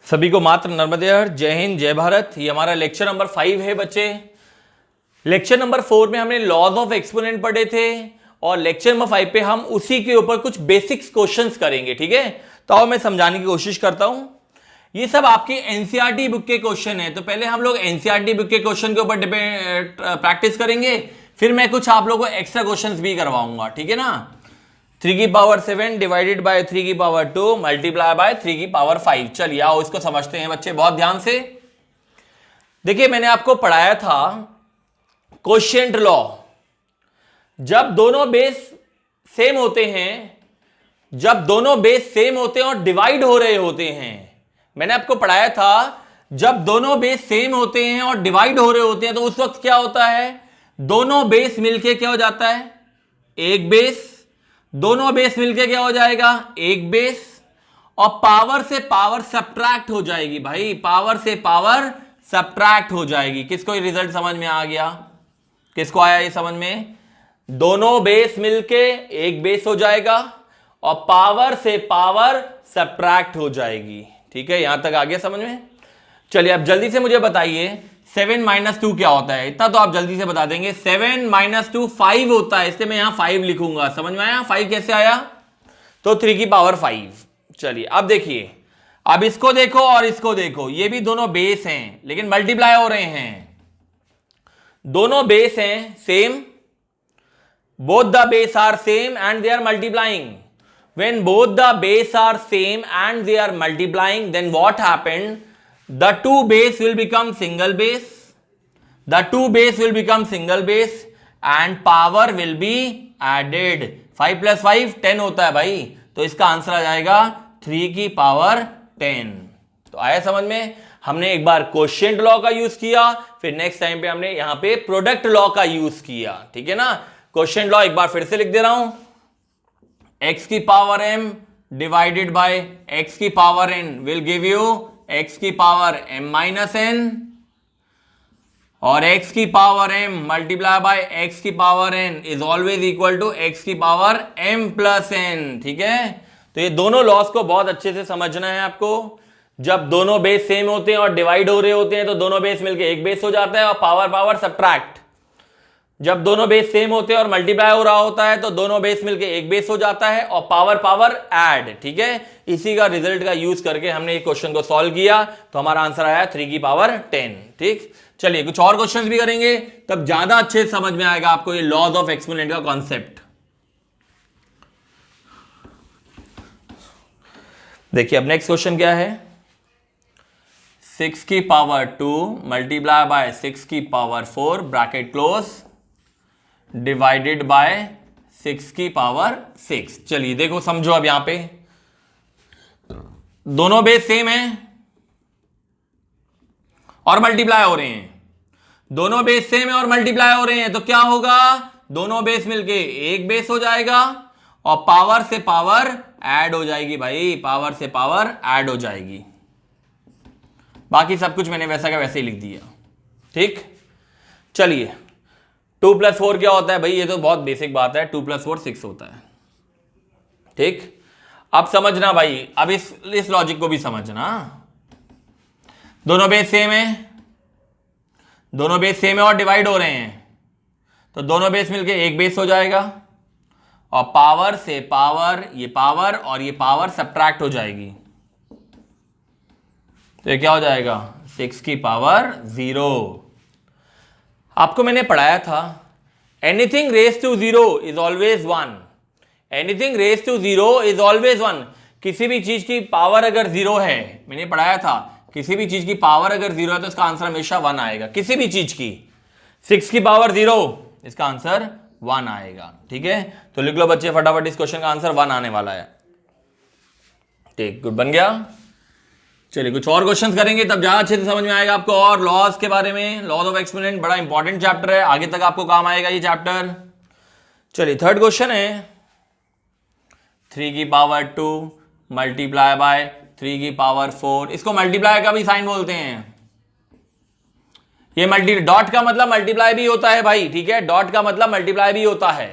सभी को मात्र नर्मदे हर, जय हिंद, जय भारत। ये हमारा लेक्चर नंबर 5 है बच्चे। लेक्चर नंबर 4 में हमने लॉज ऑफ एक्सपोनेंट पढ़े थे और लेक्चर नंबर 5 पे हम उसी के ऊपर कुछ बेसिक्स क्वेश्चंस करेंगे, ठीक है। तो अब मैं समझाने की कोशिश करता हूं। ये सब आपकी एनसीईआरटी बुक के क्वेश्चन है, तो पहले हम लोग एनसीईआरटी बुक के क्वेश्चन के ऊपर प्रैक्टिस करेंगे, फिर मैं कुछ आप लोगों को एक्स्ट्रा क्वेश्चंस भी करवाऊंगा, ठीक है ना। 3 की पावर 7 डिवाइडेड बाय 3 की पावर 2 मल्टीप्लाई बाय 3 की पावर 5। चलिए आओ इसको समझते हैं बच्चे बहुत ध्यान से। देखिए मैंने आपको पढ़ाया था कोशिएंट लॉ। जब दोनों बेस सेम होते हैं, जब दोनों बेस सेम होते हैं और डिवाइड हो रहे होते हैं, मैंने आपको पढ़ाया था जब दोनों बेस सेम होते हैं और डिवाइड हो रहे होते हैं तो उस वक्त क्या होता है, दोनों बेस मिलके क्या हो जाता है, एक बेस। दोनों बेस मिलके क्या हो जाएगा, एक बेस। और पावर से पावर सब्ट्रैक्ट हो जाएगी भाई, पावर से पावर सब्ट्रैक्ट हो जाएगी। किसको ये रिजल्ट समझ में आ गया, किसको आया ये समझ में। दोनों बेस मिलके एक बेस हो जाएगा और पावर से पावर सब्ट्रैक्ट हो जाएगी, ठीक है। यहां तक आ गया समझ में। चलिए अब जल्दी से मुझे बताइए 7 - 2 क्या होता है। इतना तो आप जल्दी से बता देंगे। 7 - 2 5 होता है, इसलिए मैं यहां 5 लिखूंगा। समझ में आया 5 कैसे आया, तो 3 की पावर 5। चलिए अब देखिए, अब इसको देखो और इसको देखो, ये भी दोनों बेस हैं लेकिन मल्टीप्लाई हो रहे हैं। दोनों बेस हैं same, both the base are same and they are multiplying. when both the base are same and they are multiplying, then what happened, the two base will become single base, the two base will become single base and power will be added। 5 + 5 10 होता है भाई, तो इसका answer आ जाएगा 3 की power 10। तो आया समझ में। हमने एक बार कोशिएंट लॉ का यूज किया, फिर नेक्स्ट टाइम पे हमने यहां पे प्रोडक्ट लॉ का यूज किया, ठीक है ना। कोशिएंट लॉ एक बार फिर से लिख दे रहा हूं, x की power m divided by x की power n will give you x की पावर m - n, और x की power m multiply by x की power n is always equal to x की पावर m + n, ठीक है। तो ये दोनों लॉस को बहुत अच्छे से समझना है आपको। जब दोनों बेस सेम होते हैं और डिवाइड हो रहे होते हैं तो दोनों बेस मिलके एक बेस हो जाता है और पावर पावर सब्ट्रैक्ट। जब दोनों बेस सेम होते हैं और मल्टीप्लाई हो रहा होता है तो दोनों बेस मिलके एक बेस हो जाता है और पावर पावर ऐड, ठीक है। इसी का रिजल्ट का यूज करके हमने एक क्वेश्चन को सॉल्व किया, तो हमारा आंसर आया 3 की पावर 10, ठीक। चलिए कुछ और क्वेश्चंस भी करेंगे, तब ज्यादा अच्छे से समझ में आएगा आपको ये लॉज ऑफ एक्सपोनेंट का कॉन्सेप्ट। देखिए अब नेक्स्ट क्वेश्चन क्या है, 6 की पावर 2 मल्टीप्लाई बाय 6 की power 4 bracket close divided by 6 की पावर 6। चलिए देखो समझो, अब यहां पे दोनों बेस सेम है और मल्टीप्लाई हो रहे हैं, दोनों बेस सेम है और मल्टीप्लाई हो रहे हैं, तो क्या होगा, दोनों बेस मिलके एक बेस हो जाएगा और पावर से पावर ऐड हो जाएगी भाई, पावर से पावर ऐड हो जाएगी। बाकी सब कुछ मैंने वैसा का वैसे ही लिख दिया, ठीक। चलिए 2 + 4 क्या होता है भाई, ये तो बहुत बेसिक बात है। 2 + 4 6 होता है, ठीक। अब समझना भाई, अब इस लॉजिक को भी समझना। दोनों बेस सेम है, दोनों बेस सेम है और डिवाइड हो रहे हैं, तो दोनों बेस मिलके एक बेस हो जाएगा और पावर से पावर, ये पावर और ये पावर सब्ट्रैक्ट हो जाएगी, तो ये क्या हो जाएगा 6 की पावर 0। आपको मैंने पढ़ाया था anything raise to 0 is always 1, anything raise to 0 is always 1। किसी भी चीज की पावर अगर 0 है, मैंने पढ़ाया था किसी भी चीज की पावर अगर 0 है तो इसका आंसर हमेशा 1 आएगा। किसी भी चीज की 6 की पावर 0, इसका आंसर 1 आएगा, ठीक है। तो लिख लो बच्चे फटाफट, इस क्वेश्चन का आंसर 1 आने वाला है, ठीक, गुड, बन गया। चलिए कुछ और क्वेश्चंस करेंगे, तब ज्यादा अच्छे से समझ में आएगा आपको। और लॉज के बारे में, लॉज ऑफ एक्सपोनेंट बड़ा इंपॉर्टेंट चैप्टर है, आगे तक आपको काम आएगा ये चैप्टर। चलिए थर्ड क्वेश्चन है 3 की पावर 2 मल्टीप्लाई बाय 3 की पावर 4। इसको मल्टीप्लाई का भी साइन बोलते हैं। ये डॉट का मतलब मल्टीप्लाई भी होता है भाई, ठीक है, डॉट का मतलब मल्टीप्लाई भी होता है।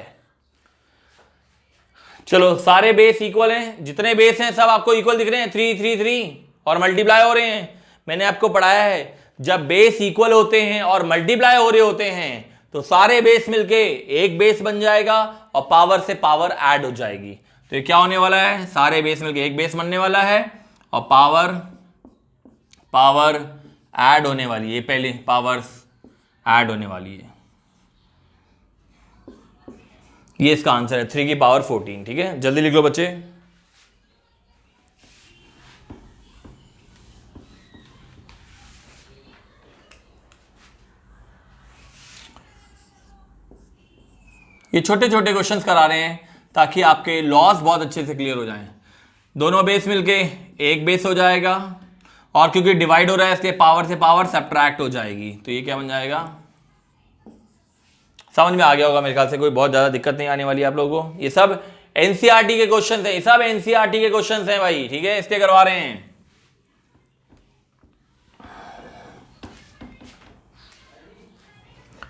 चलो सारे बेस इक्वल हैं, जितने बेस हैं सब आपको इक्वल दिख रहे हैं, 3 3 3 और मल्टीप्लाई हो रहे हैं। मैंने आपको पढ़ाया है जब बेस इक्वल होते हैं और मल्टीप्लाई हो रहे होते हैं तो सारे बेस मिलके एक बेस बन जाएगा और पावर से पावर ऐड हो जाएगी। तो ये क्या होने वाला है, सारे बेस मिलके एक बेस बनने वाला है और पावर पावर ऐड होने वाली है, पहले पावर्स ऐड होने वाली है। ये इसका आंसर है 3 की पावर 14। ठीक है, जल्दी लिख लो बच्चे। ये छोटे छोटे क्वेश्चंस करा रहे हैं ताकि आपके लॉस बहुत अच्छे से क्लियर हो जाएं। दोनों बेस मिलके एक बेस हो जाएगा और क्योंकि डिवाइड हो रहा है इसलिए पावर से पावर सब्ट्रैक्ट हो जाएगी। तो ये क्या बन जाएगा, समझ में आ गया होगा मेरे ख्याल से, कोई बहुत ज्यादा दिक्कत नहीं आने वाली आप लोगों को। ये सब एनसीईआरटी के क्वेश्चंस हैं, ये सब एनसीईआरटी के क्वेश्चंस हैं भाई। ठीक है, इसलिए करवा रहे हैं।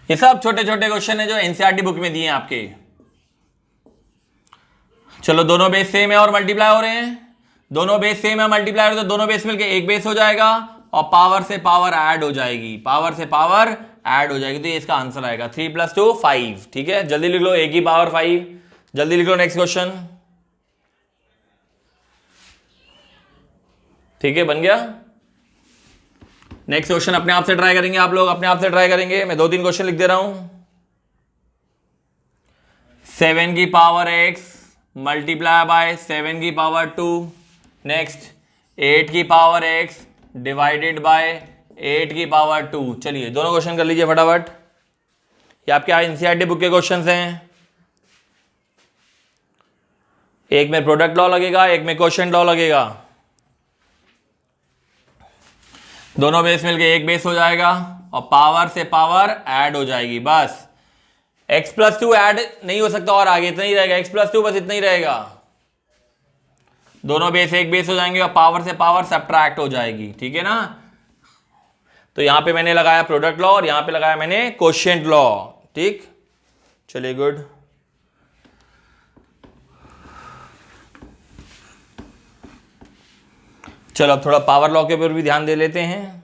ये सब छोटे छोटे क्वेश्चन है जो एनसीईआरटी बुक में दिए हैं आपके। चलो, दोनों बेस सेम है और मल्टीप्लाई हो रहे हैं, दोनों बेस सेम है मल्टीप्लाई हो रहे हैं, तो दोनों बेस मिलके एक बेस हो जाएगा और पावर से पावर ऐड हो जाएगी, पावर से पावर ऐड हो जाएगी। तो ये इसका आंसर आएगा 3 + 2 5। ठीक है, जल्दी लिख लो, एक ही पावर 5। जल्दी लिख लो नेक्स्ट क्वेश्चन। ठीक है, बन गया। नेक्स्ट क्वेश्चन अपने आप से ट्राई करेंगे आप लोग, अपने आप से ट्राई करेंगे। मैं 2-3 क्वेश्चन लिख दे रहा हूं। 7 की पावर x मल्टीप्लाई बाय 7 की पावर 2। नेक्स्ट 8 की पावर x डिवाइडेड बाय 8 की पावर 2। चलिए दोनों क्वेश्चन कर लीजिए फटाफट। ये आपके एनसीईआरटी बुक के क्वेश्चंस हैं। एक में प्रोडक्ट लॉ लगेगा, एक में क्वोशिएंट लॉ लगेगा। दोनों बेस मिलके एक बेस हो जाएगा और पावर से पावर ऐड हो जाएगी। बस x + 2 ऐड नहीं हो सकता और आगे इतना ही रहेगा, x + 2 बस इतना ही रहेगा। दोनों बेस एक बेस हो जाएंगे और पावर से पावर सब्ट्रैक्ट हो जाएगी। ठीक है ना, तो यहां पे मैंने लगाया प्रोडक्ट लॉ और यहां पे लगाया मैंने क्वोशिएंट लॉ। ठीक, चलिए गुड। चलो अब थोड़ा पावर लॉ के ऊपर भी ध्यान दे लेते हैं।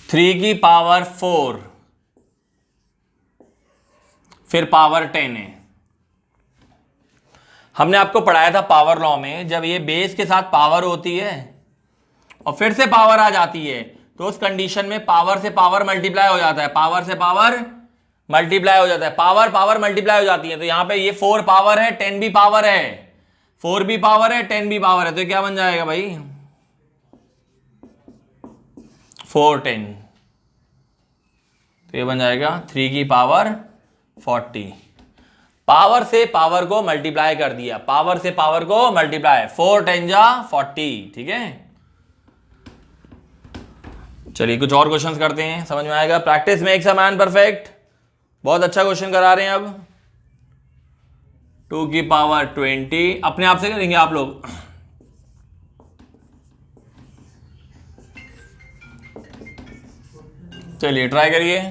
3 की पावर 4 फिर पावर 10 है। हमने आपको पढ़ाया था पावर लॉ में, जब ये बेस के साथ पावर होती है और फिर से पावर आ जाती है तो उस कंडीशन में पावर से पावर मल्टीप्लाई हो जाता है, पावर से पावर मल्टीप्लाई हो जाता है, पावर पावर मल्टीप्लाई हो जाती है। तो यहां पे ये 4 पावर है, 10 भी पावर है, 4 भी पावर है, 10 भी पावर है। तो क्या बन जाएगा भाई, 4 10। तो ये बन जाएगा 3 की पावर 40। पावर से पावर को मल्टीप्लाई कर दिया, पावर से पावर को मल्टीप्लाई, 4 10 जा 40। ठीक है, चलिए कुछ और क्वेश्चंस करते हैं, समझ में आएगा। Practice makes a man perfect. बहुत अच्छा क्वेश्चन करा रहे हैं। अब 2 की पावर 20 अपने आप से करेंगे आप लोग। चलिए ट्राई करिए।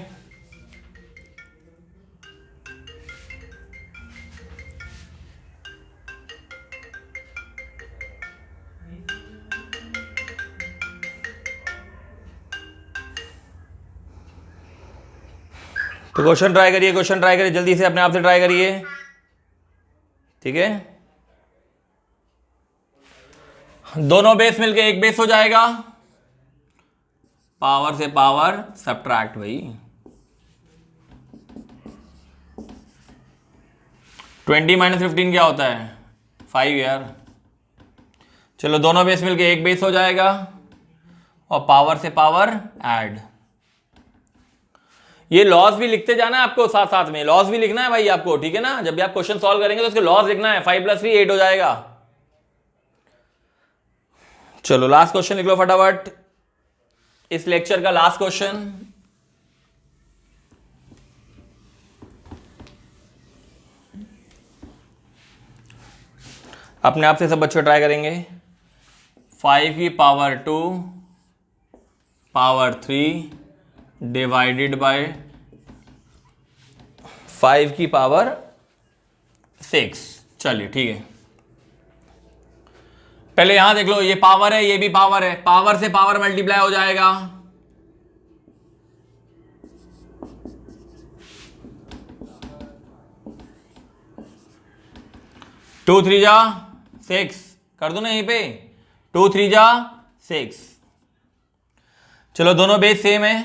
तो क्वेश्चन ट्राई करिए, क्वेश्चन ट्राई करिए, जल्दी से अपने आप से ट्राई करिए। ठीक है, दोनों बेस मिलके एक बेस हो जाएगा, पावर से पावर सब्ट्रैक्ट भाई। 20 - 15 क्या होता है, 5 यार। चलो दोनों बेस मिलके एक बेस हो जाएगा और पावर से पावर ऐड। ये लॉस भी लिखते जाना है आपको, साथ साथ में लॉस भी लिखना है भाई आपको। ठीक है ना, जब भी आप क्वेश्चन सॉल्व करेंगे तो उसके लॉस लिखना है। 5 + 3 8 हो जाएगा। चलो लास्ट क्वेश्चन लिख लो फटाफट, इस लेक्चर का लास्ट क्वेश्चन। अपने आप से सब बच्चे ट्राई करेंगे। 5 की पावर 2 पावर 3 डिवाइडेड बाय 5 की पावर 6। चलिए ठीक है, पहले यहां देख लो, ये पावर है, ये भी पावर है, पावर से पावर मल्टीप्लाई हो जाएगा। टू थ्री जा 6 कर दो ना यहीं पे, 2 3 जा 6। चलो दोनों बेस सेम है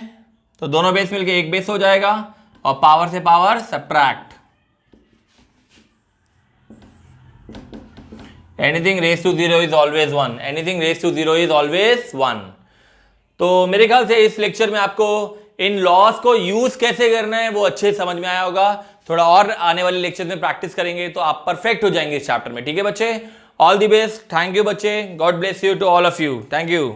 तो दोनों बेस मिलके एक बेस हो जाएगा और पावर से power subtract. Anything raise to 0 is always 1, anything raise to 0 is always 1। तो मेरे ख्याल से इस लेक्चर में आपको इन लॉस को यूज कैसे करना है वो अच्छे समझ में आया होगा। थोड़ा और आने वाले लेक्चर में प्रैक्टिस करेंगे तो आप परफेक्ट हो जाएंगे इस चैप्टर में। ठीक है बच्चे, all the best, thank you बच्चे, god bless you to all of you, thank you.